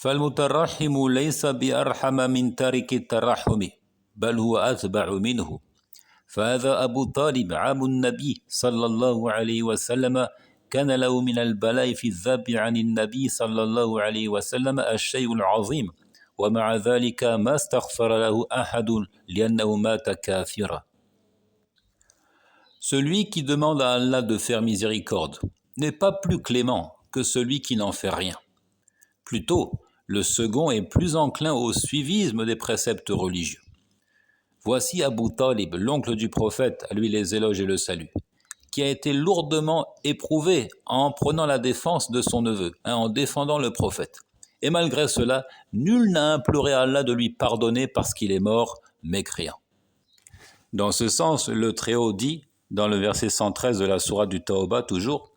فالمترحم ليس بأرحم من تارك الترحم بل هو أتبع منه فهذا أبو طالب عم النبي صلى الله عليه وسلم كان له من البلاء في الذب عن النبي صلى الله عليه وسلم الشيء العظيم ومع ذلك ما استغفر له أحد لأنه مات كافرا. Celui qui demande à Allah de faire miséricorde n'est pas plus clément que celui qui n'en fait rien. Plutôt, le second est plus enclin au suivisme des préceptes religieux. Voici Abu Talib, l'oncle du prophète, à lui les éloges et le salut, qui a été lourdement éprouvé en prenant la défense de son neveu, en défendant le prophète. Et malgré cela, nul n'a imploré à Allah de lui pardonner parce qu'il est mort mécréant. Dans ce sens, le Très-Haut dit, dans le verset 113 de la sourate du Tawbah toujours,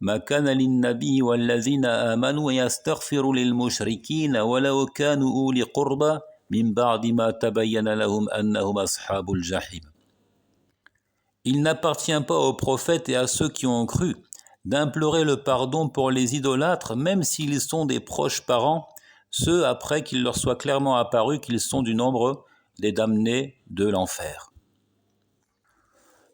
ما كان للنبي والذين آمنوا يستغفروا للمشركين ولو كانوا أولي قربى من بعد ما تبين لهم أنهم أصحاب الجحيم. Il n'appartient pas aux prophètes et à ceux qui ont cru d'implorer le pardon pour les idolâtres, même s'ils sont des proches parents, ceux après qu'il leur soit clairement apparu qu'ils sont du nombre des damnés de l'enfer.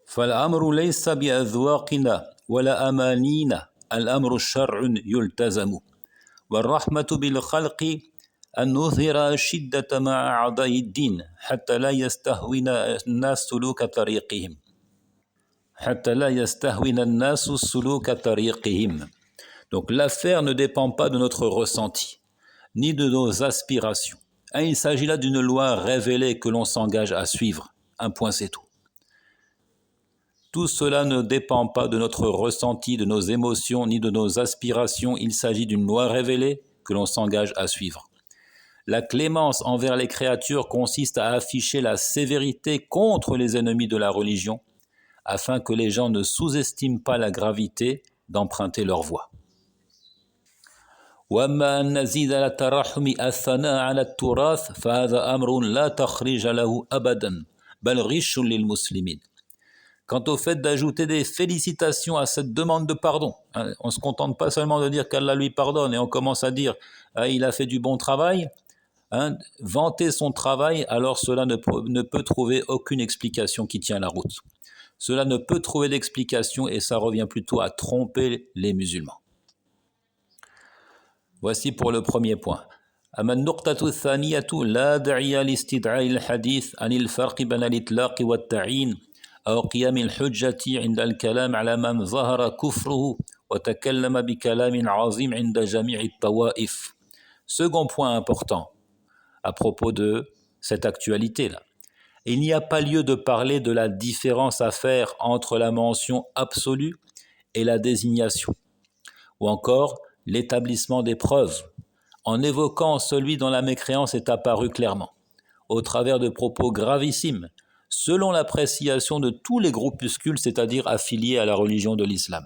فالأمر ليس بأذواقنا ولا أمانينا الأمر شرع يلتزم والرحمة بالخلق أن نظهر الشدة مع أعداء الدين حتى لا يستهون الناس سلوك طريقهم. Donc l'affaire ne dépend pas de notre ressenti, ni de nos aspirations. Il s'agit là d'une loi révélée que l'on s'engage à suivre. Un point, c'est tout. Tout cela ne dépend pas de notre ressenti, de nos émotions, ni de nos aspirations. Il s'agit d'une loi révélée que l'on s'engage à suivre. La clémence envers les créatures consiste à afficher la sévérité contre les ennemis de la religion, afin que les gens ne sous-estiment pas la gravité d'emprunter leur voie. وَأَمَّا أَنْ نَزِيدَ لَلتَّرَحُّمِ الثَّنَاءَ عَلَى التُّرَاثِ فَهَذَا أَمْرٌ لَا تَخْرِيجَ لَهُ أَبَدًا بَلْ غِشٌّ لِلْمُسْلِمِينَ. Quant au fait d'ajouter des félicitations à cette demande de pardon, on ne se contente pas seulement de dire qu'Allah lui pardonne et on commence à dire il a fait du bon travail, vanter son travail, alors cela ne peut trouver aucune explication qui tient la route. Cela ne peut trouver d'explication et ça revient plutôt à tromper les musulmans. Voici pour le premier point. أما النقطة الثانية لا داعي لاستدعاء الحديث عن الفرق بين الإطلاق والتعيين أو قيام الحجة عند الكلام على من ظهر كفره وتكلم بكلام عظيم عند جميع الطوائف. Second point important à propos de cette actualité-là. Il n'y a pas lieu de parler de la différence à faire entre la mention absolue et la désignation, ou encore l'établissement des preuves, en évoquant celui dont la mécréance est apparue clairement, au travers de propos gravissimes, selon l'appréciation de tous les groupuscules, c'est-à-dire affiliés à la religion de l'islam.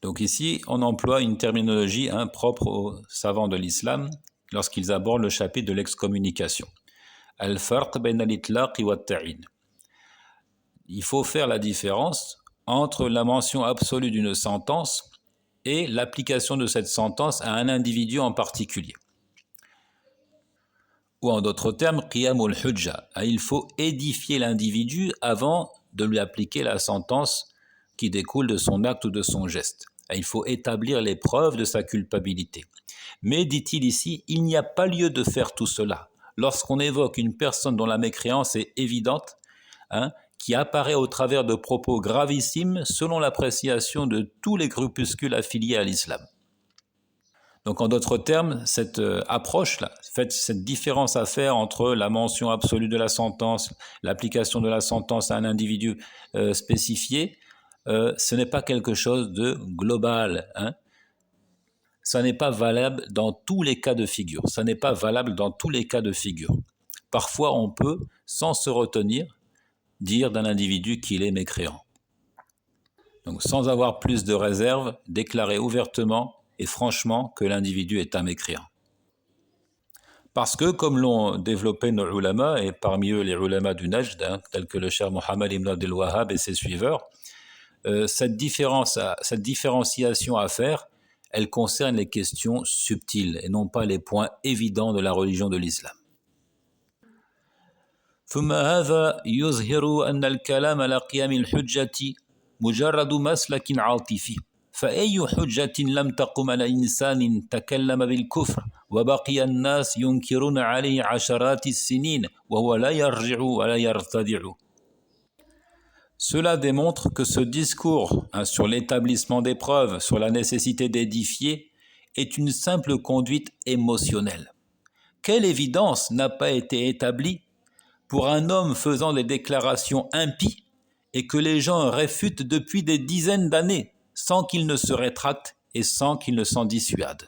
Donc ici, on emploie une terminologie propre aux savants de l'islam lorsqu'ils abordent le chapitre de l'excommunication. Al-farq bayn al-itlaq wa at-ta'in. Il faut faire la différence entre la mention absolue d'une sentence et l'application de cette sentence à un individu en particulier. Ou en d'autres termes, qiyamul hujja. Il faut édifier l'individu avant de lui appliquer la sentence qui découle de son acte ou de son geste. Il faut établir les preuves de sa culpabilité. Mais, dit-il ici, il n'y a pas lieu de faire tout cela. Lorsqu'on évoque une personne dont la mécréance est évidente, qui apparaît au travers de propos gravissimes selon l'appréciation de tous les groupuscules affiliés à l'islam. Donc en d'autres termes, cette approche-là, cette différence à faire entre la mention absolue de la sentence, l'application de la sentence à un individu spécifié, ce n'est pas quelque chose de global. Ça n'est pas valable dans tous les cas de figure. Ça n'est pas valable dans tous les cas de figure. Parfois, on peut, sans se retenir, dire d'un individu qu'il est mécréant. Donc, sans avoir plus de réserve, déclarer ouvertement et franchement que l'individu est un mécréant. Parce que, comme l'ont développé nos ulama, et parmi eux les ulama du Najd, tels que le cheikh Mohammed ibn Abdel Wahhab et ses suiveurs, cette différenciation à faire, Elle concerne les questions subtiles et non pas les points évidents de la religion de l'islam. ثم هذا يظهر أن الكلام على قيام الحجة مجرد مسلك عاطفي فأي حجة لم تقم على إنسان تكلم بالكفر وبقي الناس ينكرون عليه عشرات السنين وهو لا يرجع ولا يرتدع. Cela démontre que ce discours sur l'établissement des preuves, sur la nécessité d'édifier, est une simple conduite émotionnelle. Quelle évidence n'a pas été établie pour un homme faisant des déclarations impies et que les gens réfutent depuis des dizaines d'années sans qu'il ne se rétracte et sans qu'il ne s'en dissuade.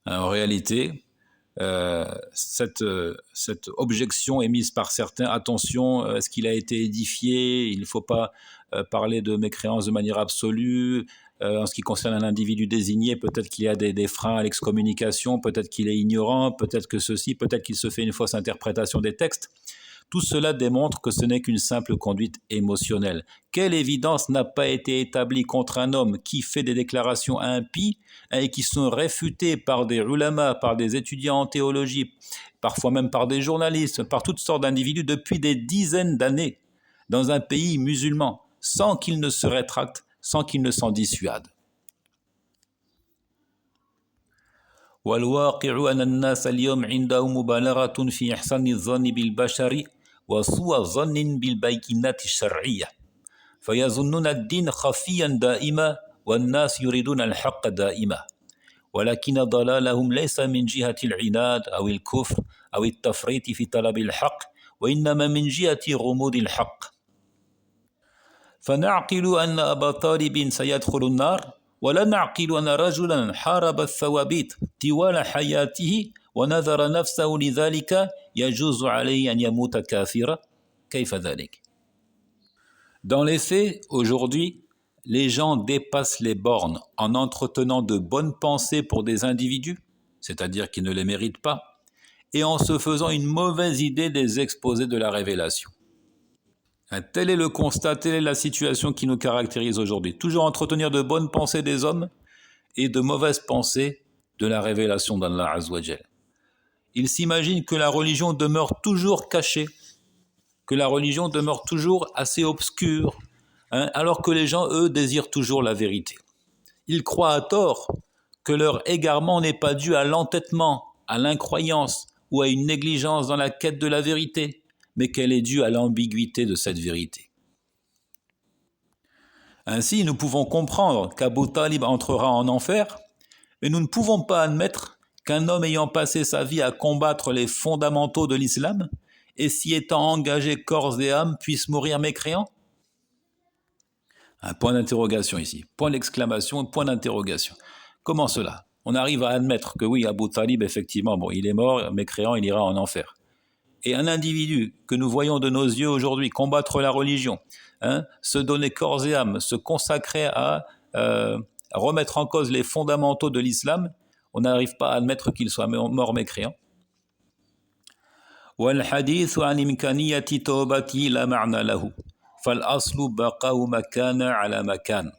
En réalité, cette objection est mise par certains. Attention, est-ce qu'il a été édifié? Il ne faut pas parler de mécréance de manière absolue. En ce qui concerne un individu désigné, peut-être qu'il y a des freins à l'excommunication, peut-être qu'il est ignorant, peut-être que ceci, peut-être qu'il se fait une fausse interprétation des textes. Tout cela démontre que ce n'est qu'une simple conduite émotionnelle. Quelle évidence n'a pas été établie contre un homme qui fait des déclarations impies et qui sont réfutées par des ulama, par des étudiants en théologie, parfois même par des journalistes, par toutes sortes d'individus depuis des dizaines d'années dans un pays musulman, sans qu'il ne se rétracte, sans qu'il ne s'en dissuade. والواقع أن الناس اليوم عندهم مبالغة في إحسان الظن بالبشر وسوء ظن بالبينات الشرعية فيظنون الدين خفيا دائما والناس يريدون الحق دائما ولكن ضلالهم ليس من جهة العناد أو الكفر أو التفريط في طلب الحق وإنما من جهة غموض الحق فنعقل أن أبا طالب سيدخل النار ولا نعقل أن رجلا حارب الثوابت طوال حياته ونذر نفسه لذلك يجوز عليه أن يموت كافرا كيف ذلك؟ Dans les faits, aujourd'hui, les gens dépassent les bornes en entretenant de bonnes pensées pour des individus, c'est-à-dire qui ne les méritent pas, et en se faisant une mauvaise idée des exposés de la révélation. Tel est le constat, telle est la situation qui nous caractérise aujourd'hui. Toujours entretenir de bonnes pensées des hommes et de mauvaises pensées de la révélation d'Allah Azza wa Jal. Ils s'imaginent que la religion demeure toujours cachée, que la religion demeure toujours assez obscure, alors que les gens, eux, désirent toujours la vérité. Ils croient à tort que leur égarement n'est pas dû à l'entêtement, à l'incroyance ou à une négligence dans la quête de la vérité, mais qu'elle est due à l'ambiguïté de cette vérité. Ainsi, nous pouvons comprendre qu'Abu Talib entrera en enfer, mais nous ne pouvons pas admettre qu'un homme ayant passé sa vie à combattre les fondamentaux de l'islam et s'y étant engagé corps et âme puisse mourir mécréant. Un point d'interrogation ici, point d'exclamation, point d'interrogation. Comment cela? On arrive à admettre que oui, Abu Talib, effectivement, il est mort, mécréant, il ira en enfer. Et un individu que nous voyons de nos yeux aujourd'hui combattre la religion, se donner corps et âme, se consacrer à remettre en cause les fondamentaux de l'islam, on n'arrive pas à admettre qu'il soit mort mécréant. والحديث عن إمكانية توبته لا معنى له فالأصل بقاء مكان على مكان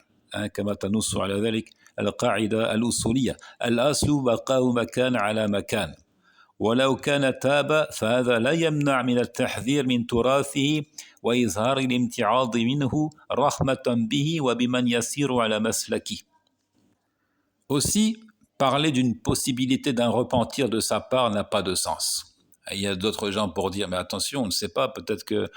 كما تنص على ذلك القاعدة الأصولية الأصل بقاء مكان على مكان ولو كان تاب فهذا لا يمنع من التحذير من تراثه وإظهار الامتعاض منه رحمة به وبمن يسير على مسلكه. Aussi, parler d'une possibilité d'un repentir de sa part n'a pas de sens. Il y a d'autres gens pour dire, mais attention, on ne sait pas, peut-être que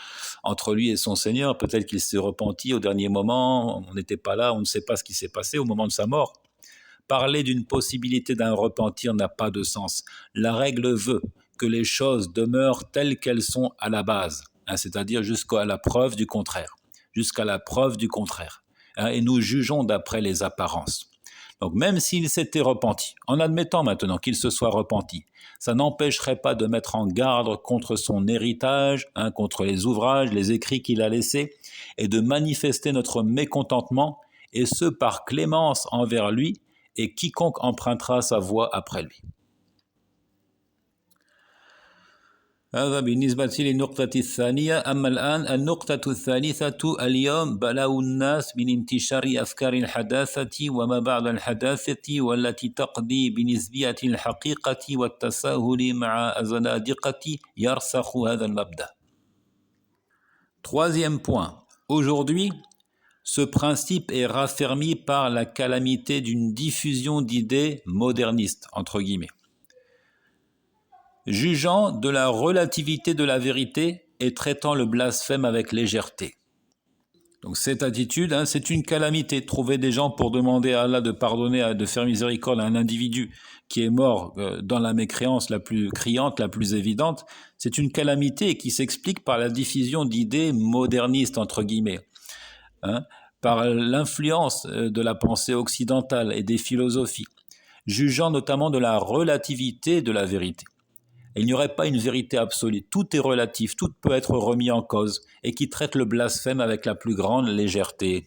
entre lui et son Seigneur, peut-être qu'il s'est repenti au dernier moment, on n'était pas là, on ne sait pas ce qui s'est passé au moment de sa mort. Parler d'une possibilité d'un repentir n'a pas de sens. La règle veut que les choses demeurent telles qu'elles sont à la base, c'est-à-dire jusqu'à la preuve du contraire. Jusqu'à la preuve du contraire. Et nous jugeons d'après les apparences. Donc même s'il s'était repenti, en admettant maintenant qu'il se soit repenti, ça n'empêcherait pas de mettre en garde contre son héritage, contre les ouvrages, les écrits qu'il a laissés, et de manifester notre mécontentement, et ce par clémence envers lui, et quiconque empruntera sa voie après lui. هذا بالنسبة للنقطة الثانية. أما الآن النقطة الثالثة، اليوم بلاء الناس من انتشار أفكار الحداثة وما بعد الحداثة والتي تقضي بنسبية الحقيقة والتساهل مع الزنادقة يرسخ هذا المبدأ. Troisième point. Aujourd'hui, ce principe est raffermi par la calamité d'une diffusion d'idées modernistes, entre guillemets, jugeant de la relativité de la vérité et traitant le blasphème avec légèreté. Donc cette attitude, c'est une calamité. Trouver des gens pour demander à Allah de pardonner, de faire miséricorde à un individu qui est mort dans la mécréance la plus criante, la plus évidente, c'est une calamité qui s'explique par la diffusion d'idées modernistes, entre guillemets, par l'influence de la pensée occidentale et des philosophies, jugeant notamment de la relativité de la vérité. Il n'y aurait pas une vérité absolue, tout est relatif, tout peut être remis en cause, et qui traite le blasphème avec la plus grande légèreté.